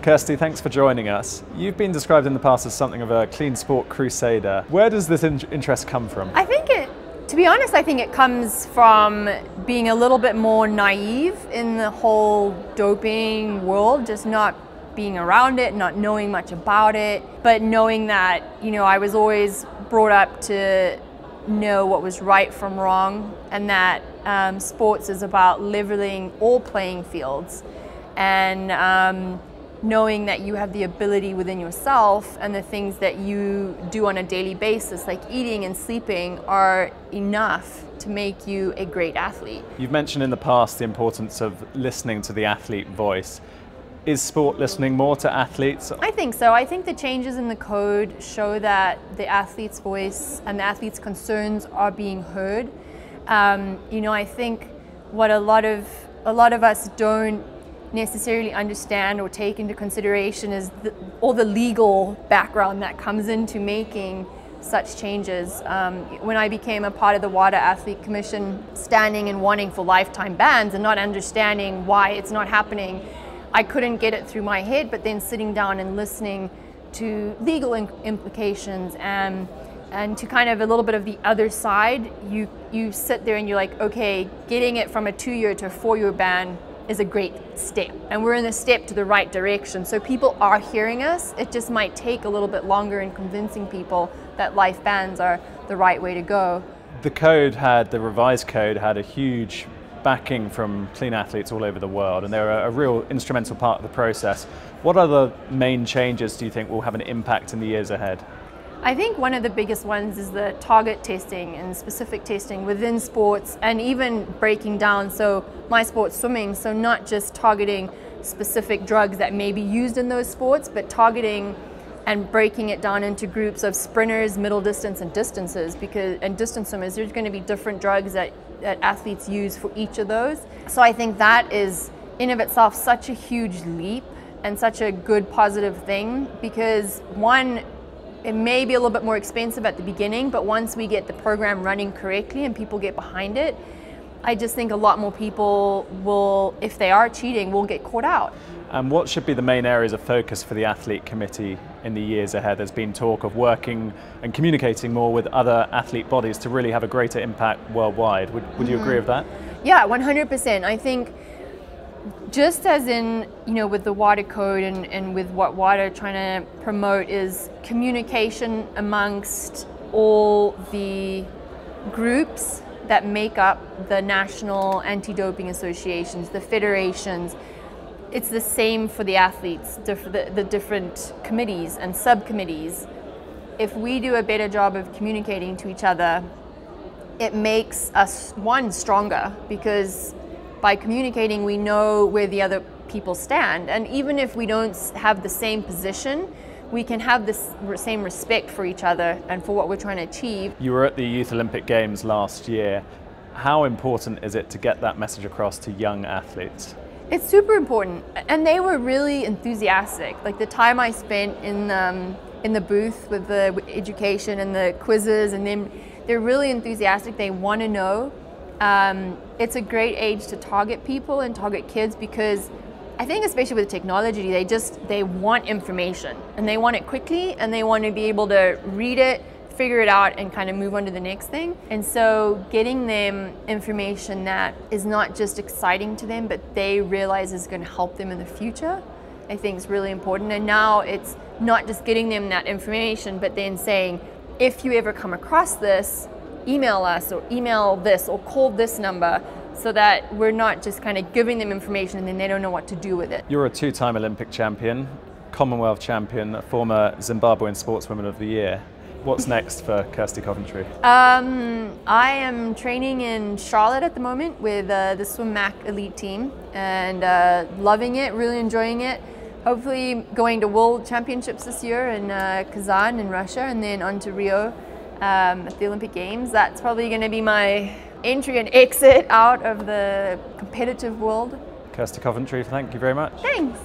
Kirsty, thanks for joining us. You've been described in the past as something of a clean sport crusader. Where does this interest come from? To be honest, I think it comes from being a little bit more naive in the whole doping world, just not being around it, not knowing much about it, but knowing that, I was always brought up to know what was right from wrong, and that sports is about leveling all playing fields, and knowing that you have the ability within yourself, and the things that you do on a daily basis, like eating and sleeping, are enough to make you a great athlete. You've mentioned in the past the importance of listening to the athlete voice. Is sport listening more to athletes? I think so. I think the changes in the code show that the athlete's voice and the athlete's concerns are being heard. I think what a lot of us don't necessarily understand or take into consideration is all the legal background that comes into making such changes. When I became a part of the WADA Athlete Commission, standing and wanting for lifetime bans and not understanding why it's not happening, I couldn't get it through my head. But then sitting down and listening to legal implications and to kind of a little bit of the other side, you sit there and you're like, okay, getting it from a 2-year to a 4-year ban is a great step, and we're in a step to the right direction. So people are hearing us. It just might take a little bit longer in convincing people that life bans are the right way to go. The revised code had a huge backing from clean athletes all over the world, and they're a real instrumental part of the process. What other main changes do you think will have an impact in the years ahead? I think one of the biggest ones is the target testing and specific testing within sports, and even breaking down, so my sport's swimming, so not just targeting specific drugs that may be used in those sports, but targeting and breaking it down into groups of sprinters, middle distance, and distance swimmers. There's going to be different drugs that athletes use for each of those. So I think that is in of itself such a huge leap and such a good positive thing, because one, it may be a little bit more expensive at the beginning, but once we get the program running correctly and people get behind it, I just think a lot more people will, if they are cheating, will get caught out. And what should be the main areas of focus for the athlete committee in the years ahead? There's been talk of working and communicating more with other athlete bodies to really have a greater impact worldwide. Would you agree with that? Yeah, 100%. I think just as in, with the WADA code and with what WADA are trying to promote is communication amongst all the groups that make up the national anti-doping associations, the federations. It's the same for the athletes, the different committees and subcommittees. If we do a better job of communicating to each other, it makes us, one, stronger, because by communicating, we know where the other people stand. And even if we don't have the same position, we can have the same respect for each other and for what we're trying to achieve. You were at the Youth Olympic Games last year. How important is it to get that message across to young athletes? It's super important. And they were really enthusiastic. Like the time I spent in the booth with the education and the quizzes, and then they're really enthusiastic. They want to know. It's a great age to target people and target kids, because I think especially with technology, they want information, and they want it quickly, and they want to be able to read it, figure it out, and kind of move on to the next thing. And so getting them information that is not just exciting to them, but they realize is going to help them in the future, I think is really important. And now it's not just getting them that information, but then saying, if you ever come across this, email us, or email this, or call this number, so that we're not just kind of giving them information and then they don't know what to do with it. You're a 2-time Olympic champion, Commonwealth champion, a former Zimbabwean Sportswoman of the Year. What's next for Kirsty Coventry? I am training in Charlotte at the moment with the Swim Mac elite team, and loving it, really enjoying it. Hopefully going to World Championships this year in Kazan in Russia, and then on to Rio at the Olympic Games. That's probably going to be my entry and exit out of the competitive world. Kirsty Coventry, thank you very much. Thanks.